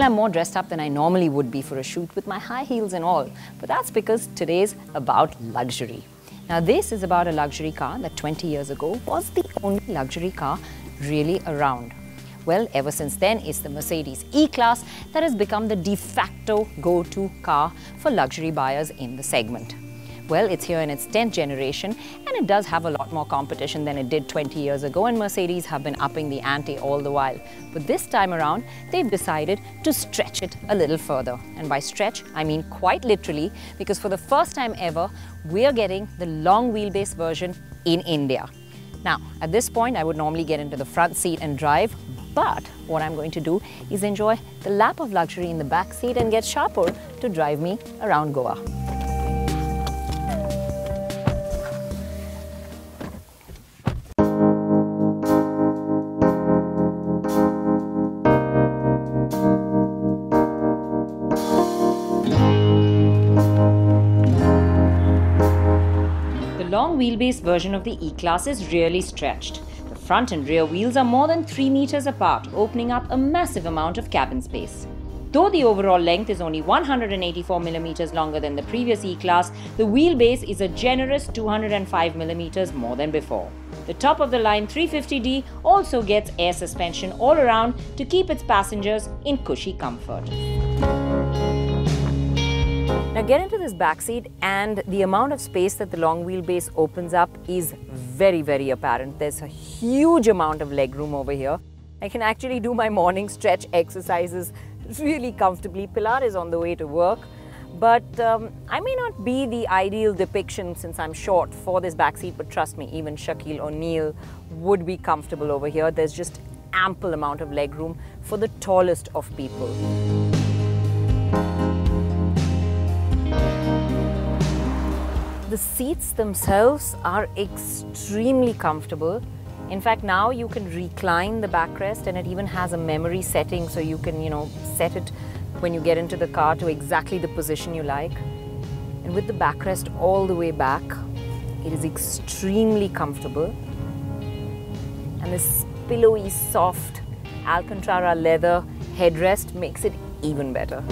Well, I'm more dressed up than I normally would be for a shoot with my high heels and all, but that's because today's about luxury. Now this is about a luxury car that 20 years ago was the only luxury car really around. Well, ever since then, it's the Mercedes E-Class that has become the de facto go-to car for luxury buyers in the segment. Well, it's here in its 10th generation and it does have a lot more competition than it did 20 years ago, and Mercedes have been upping the ante all the while. But this time around, they've decided to stretch it a little further. And by stretch, I mean quite literally, because for the first time ever, we're getting the long wheelbase version in India. Now, at this point, I would normally get into the front seat and drive, but what I'm going to do is enjoy the lap of luxury in the back seat and get Shapur to drive me around Goa. The long wheelbase version of the E-Class is really stretched. The front and rear wheels are more than 3 meters apart, opening up a massive amount of cabin space. Though the overall length is only 184 millimeters longer than the previous E-Class, the wheelbase is a generous 205 millimeters more than before. The top of the line 350D also gets air suspension all around to keep its passengers in cushy comfort. Now get into this back seat, and the amount of space that the long wheelbase opens up is very apparent. There's a huge amount of legroom over here. I can actually do my morning stretch exercises really comfortably. Pilar is on the way to work, but I may not be the ideal depiction since I'm short for this back seat, but trust me, even Shaquille O'Neal would be comfortable over here. There's just ample amount of legroom for the tallest of people. The seats themselves are extremely comfortable. In fact, now you can recline the backrest, and it even has a memory setting, so you can, set it when you get into the car to exactly the position you like. And with the backrest all the way back, it is extremely comfortable. And this pillowy, soft Alcantara leather headrest makes it even better.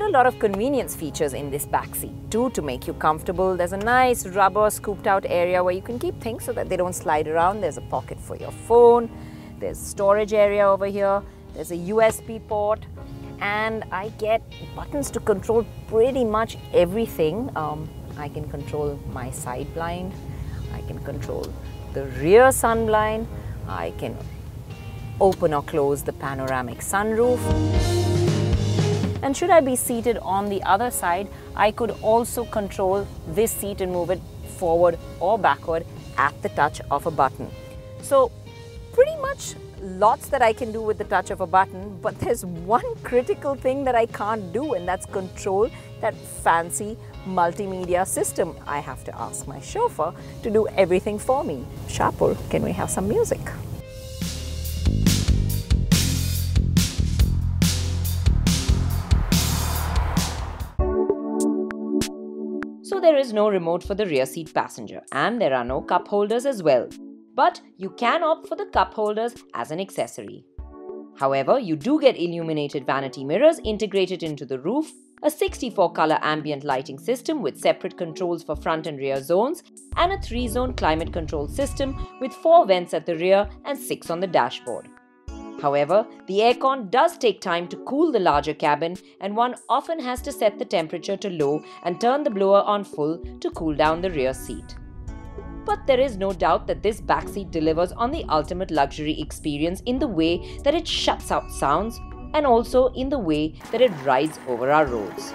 A lot of convenience features in this back seat too to make you comfortable. There's a nice rubber scooped out area where you can keep things so that they don't slide around. There's a pocket for your phone. There's storage area over here. There's a USB port, and I get buttons to control pretty much everything. I can control my side blind. I can control the rear sun blind. I can open or close the panoramic sunroof. And should I be seated on the other side, I could also control this seat and move it forward or backward at the touch of a button. So pretty much lots that I can do with the touch of a button, but there's one critical thing that I can't do, and that's control that fancy multimedia system. I have to ask my chauffeur to do everything for me. Shapur, can we have some music? So there is no remote for the rear seat passenger, and there are no cup holders as well. But you can opt for the cup holders as an accessory. However, you do get illuminated vanity mirrors integrated into the roof, a 64-color ambient lighting system with separate controls for front and rear zones, and a 3-zone climate control system with 4 vents at the rear and 6 on the dashboard. However, the aircon does take time to cool the larger cabin, and one often has to set the temperature to low and turn the blower on full to cool down the rear seat. But there is no doubt that this backseat delivers on the ultimate luxury experience in the way that it shuts out sounds, and also in the way that it rides over our roads.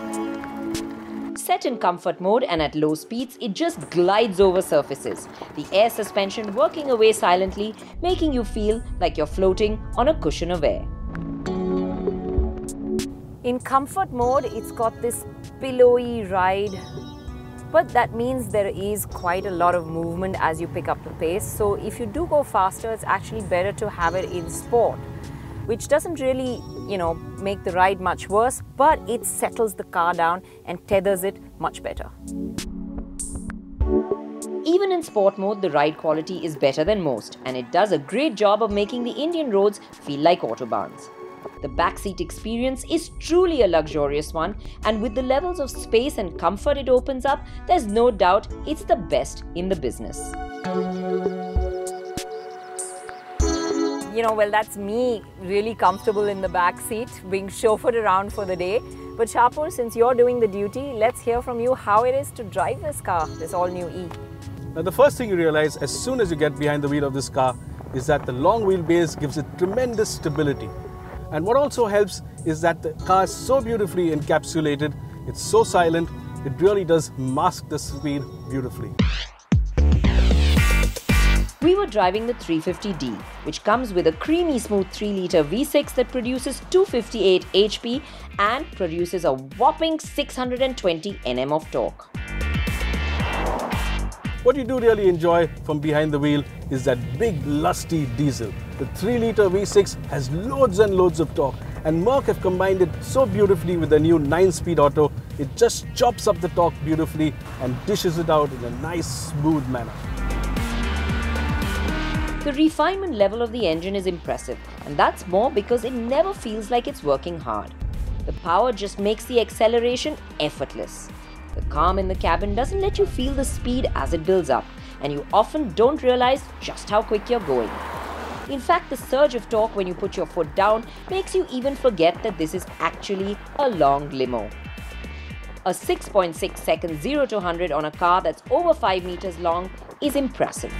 Set in comfort mode and at low speeds, it just glides over surfaces, the air suspension working away silently, making you feel like you're floating on a cushion of air. In comfort mode, it's got this pillowy ride, but that means there is quite a lot of movement as you pick up the pace. So if you do go faster, it's actually better to have it in sport, which doesn't really, make the ride much worse, but it settles the car down and tethers it much better. Even in sport mode, the ride quality is better than most, and it does a great job of making the Indian roads feel like autobahns. The backseat experience is truly a luxurious one, and with the levels of space and comfort it opens up, there's no doubt it's the best in the business. Well, that's me really comfortable in the back seat, being chauffeured around for the day. But Shapur, since you're doing the duty, let's hear from you how it is to drive this car, this all-new E. Now, the first thing you realize as soon as you get behind the wheel of this car is that the long wheelbase gives it tremendous stability. And what also helps is that the car is so beautifully encapsulated, it's so silent, it really does mask the speed beautifully. We were driving the 350D, which comes with a creamy smooth 3-litre V6 that produces 258 HP and produces a whopping 620 Nm of torque. What you do really enjoy from behind the wheel is that big lusty diesel. The 3-litre V6 has loads and loads of torque, and Merc have combined it so beautifully with the new 9-speed auto. It just chops up the torque beautifully and dishes it out in a nice smooth manner. The refinement level of the engine is impressive, and that's more because it never feels like it's working hard. The power just makes the acceleration effortless. The calm in the cabin doesn't let you feel the speed as it builds up, and you often don't realize just how quick you're going. In fact, the surge of torque when you put your foot down makes you even forget that this is actually a long limo. A 6.6 second 0 to 100 on a car that's over 5 meters long is impressive.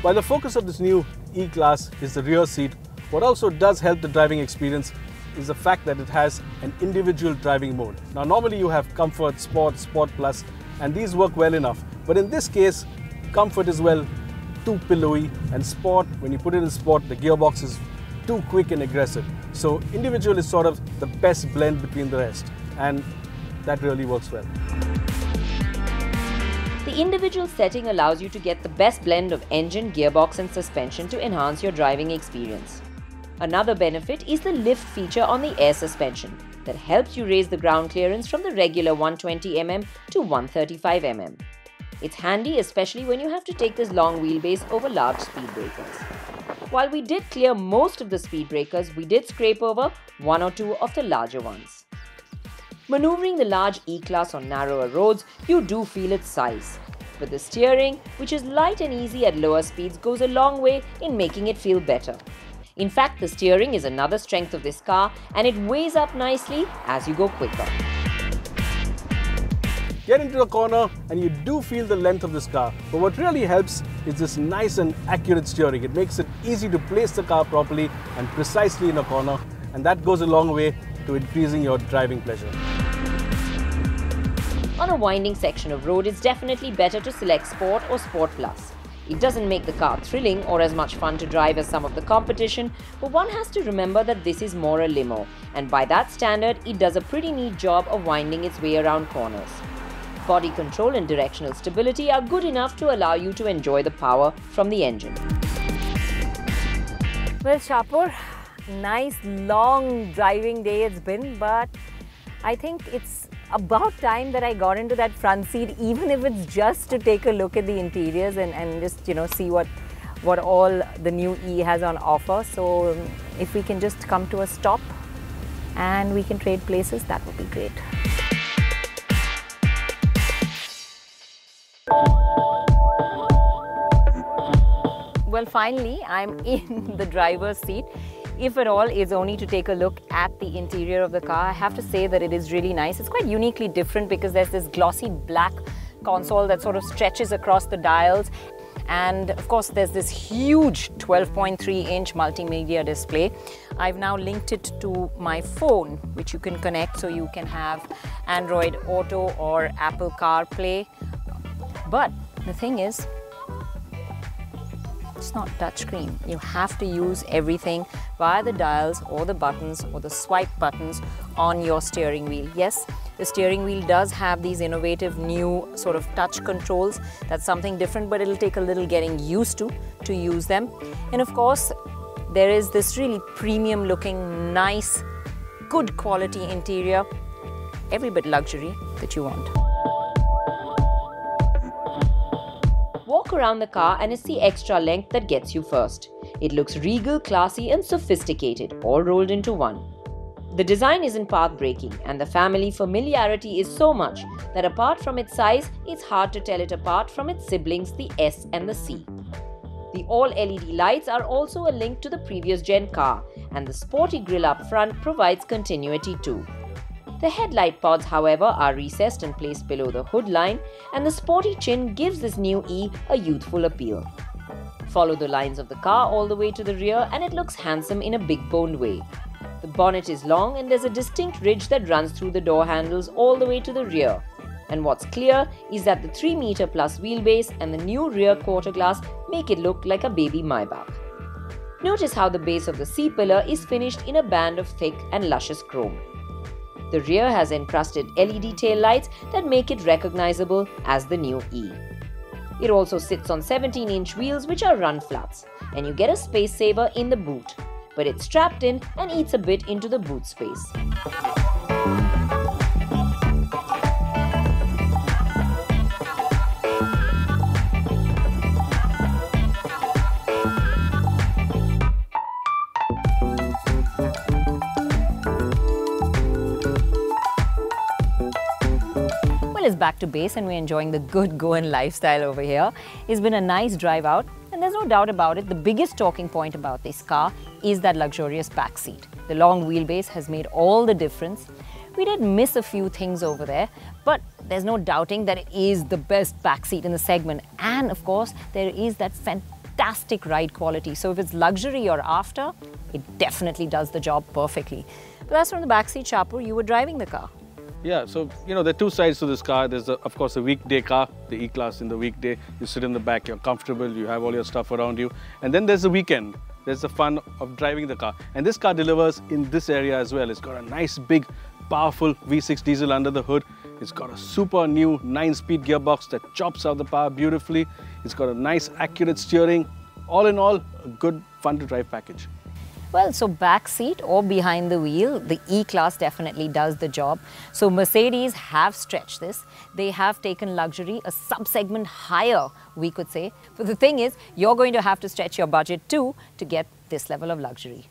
While the focus of this new E-Class is the rear seat, what also does help the driving experience is the fact that it has an individual driving mode. Now, normally you have Comfort, Sport, Sport Plus, and these work well enough. But in this case, Comfort is too pillowy, and Sport, when you put it in Sport, the gearbox is too quick and aggressive. So individual is sort of the best blend between the rest, and that really works well. The individual setting allows you to get the best blend of engine, gearbox and suspension to enhance your driving experience. Another benefit is the lift feature on the air suspension that helps you raise the ground clearance from the regular 120 mm to 135 mm. It's handy especially when you have to take this long wheelbase over large speed breakers. While we did clear most of the speed breakers, we did scrape over one or two of the larger ones. Maneuvering the large E-Class on narrower roads, you do feel its size. But the steering, which is light and easy at lower speeds, goes a long way in making it feel better. In fact, the steering is another strength of this car, and it weighs up nicely as you go quicker. Get into a corner and you do feel the length of this car. But what really helps is this nice and accurate steering. It makes it easy to place the car properly and precisely in a corner, and that goes a long way to increasing your driving pleasure. On a winding section of road, it's definitely better to select Sport or Sport Plus. It doesn't make the car thrilling or as much fun to drive as some of the competition, but one has to remember that this is more a limo, and by that standard, it does a pretty neat job of winding its way around corners. Body control and directional stability are good enough to allow you to enjoy the power from the engine. Well, Shapur, nice long driving day it's been, but I think it's about time that I got into that front seat, even if it's just to take a look at the interiors and just, see what all the new E has on offer. So if we can just come to a stop and we can trade places, that would be great. Well, finally, I'm in the driver's seat. If at all, is only to take a look at the interior of the car. I have to say that it is really nice. It's quite uniquely different because there's this glossy black console that sort of stretches across the dials. And of course, there's this huge 12.3-inch multimedia display. I've now linked it to my phone, which you can connect so you can have Android Auto or Apple CarPlay. But the thing is, it's not touchscreen. You have to use everything via the dials or the buttons or the swipe buttons on your steering wheel. Yes, the steering wheel does have these innovative new sort of touch controls. That's something different, but it'll take a little getting used to use them. And of course, there is this really premium looking, nice, good quality interior. Every bit luxury that you want. walk around the car and it's the extra length that gets you first. It looks regal, classy and sophisticated, all rolled into one. The design isn't path-breaking and the family familiarity is so much that apart from its size, it's hard to tell it apart from its siblings, the S and the C. The all-LED lights are also a link to the previous gen car, and the sporty grille up front provides continuity too. The headlight pods, however, are recessed and placed below the hood line, and the sporty chin gives this new E a youthful appeal. Follow the lines of the car all the way to the rear and it looks handsome in a big-boned way. The bonnet is long and there's a distinct ridge that runs through the door handles all the way to the rear. And what's clear is that the 3-meter plus wheelbase and the new rear quarter glass make it look like a baby Maybach. Notice how the base of the C-pillar is finished in a band of thick and luscious chrome. The rear has encrusted LED tail lights that make it recognizable as the new E. It also sits on 17-inch wheels which are run flats, and you get a space saver in the boot, but it's strapped in and eats a bit into the boot space. It's back to base and we're enjoying the good going lifestyle over here. It's been a nice drive out and there's no doubt about it, the biggest talking point about this car is that luxurious back seat. The long wheelbase has made all the difference. We did miss a few things over there, but there's no doubting that it is the best back seat in the segment, and of course there is that fantastic ride quality. So if it's luxury you're after, it definitely does the job perfectly. But that's from the back seat, Shapur. You were driving the car. Yeah, so there are two sides to this car. There's of course a weekday car, the E-Class. In the weekday, you sit in the back, you're comfortable, you have all your stuff around you. And then there's the weekend. There's the fun of driving the car. And this car delivers in this area as well. It's got a nice big powerful V6 diesel under the hood. It's got a super new 9-speed gearbox that chops out the power beautifully. It's got a nice accurate steering. All in all, a good fun to drive package. Well, so back seat or behind the wheel, the E-Class definitely does the job. So Mercedes have stretched this. They have taken luxury a sub-segment higher, we could say. But the thing is, you're going to have to stretch your budget too to get this level of luxury.